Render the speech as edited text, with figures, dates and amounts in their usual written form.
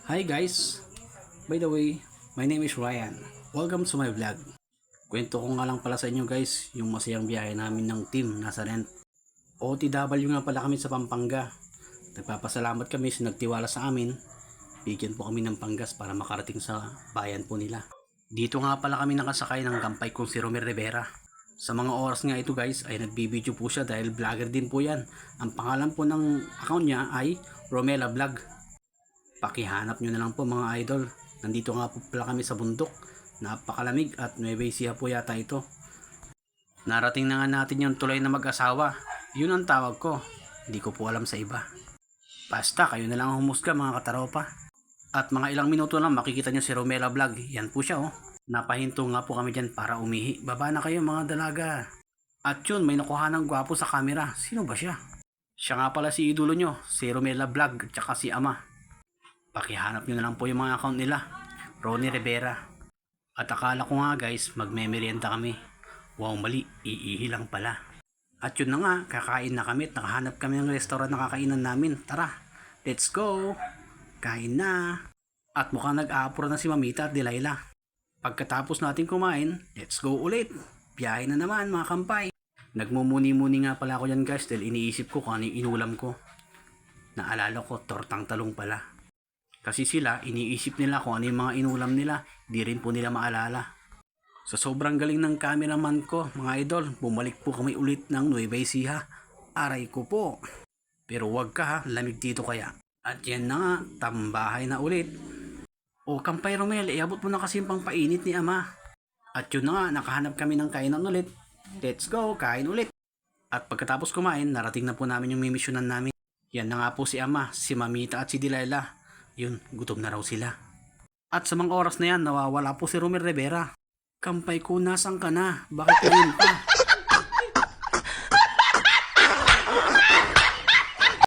Hi guys! By the way, my name is Ryan. Welcome to my vlog. Kwento ko nga lang pala sa inyo guys, yung masayang biyahe namin ng team nasa rent. OTW nga pala kami sa Pampanga. Nagpapasalamat kami sa nagtiwala sa amin. Bigyan po kami ng panggas para makarating sa bayan po nila. Dito nga pala kami nakasakay ng kampay kong si Romel Rivera. Sa mga oras nga ito guys ay nagbibideo po siya dahil vlogger din po yan. Ang pangalan po ng account niya ay Romela Vlog. Pakihanap nyo na lang po mga idol. Nandito nga po pala kami sa bundok. Napakalamig at Nueva Ecija po yata ito. Narating na nga natin yung tulay na mag-asawa. Yun ang tawag ko. Hindi ko po alam sa iba. Basta kayo na lang ang humusga mga kataropa. At mga ilang minuto lang makikita nyo si Romela Vlog. Yan po siya oh. Napahinto nga po kami dyan para umihi. Baba na kayo mga dalaga. At yun may nakuha ng gwapo sa camera. Sino ba siya? Siya nga pala si idolo nyo. Si Romela Vlog at saka si Ama. Pakihanap nyo na lang po yung mga account nila. Ronnie Rivera. At akala ko nga guys, magme-merienda kami. Wow, mali. Iihi lang pala. At yun na nga, kakain na kami at nakahanap kami ng restaurant na kakainan namin. Tara, let's go! Kain na! At mukhang nag-aapura na si Mamita at Delilah. Pagkatapos natin kumain, let's go ulit. Biyahe na naman mga kampay. Nagmumuni-muni nga pala ako yan guys dahil iniisip ko kung ano yung inulam ko. Naalala ko, tortang talong pala. Kasi sila, iniisip nila kung ano yung mga inulam nila, di rin po nila maalala. Sa sobrang galing ng cameraman ko, mga idol, bumalik po kami ulit ng Nueva Ecija. Aray ko po. Pero wag ka ha, lamig dito kaya. At yan na nga, tambahay na ulit. O Kampay Romel, iabot mo na kasi yung pangpainit ni Ama. At yun na nga, nakahanap kami ng kainan ulit. Let's go, kain ulit. At pagkatapos kumain, narating na po namin yung mimisyonan namin. Yan na nga po si Ama, si Mamita at si Delilah. Yun, gutom na raw sila. At sa mga oras na yan, nawawala po si Romel Rivera. Kampay ko, nasan ka na? Bakit ngayon pa?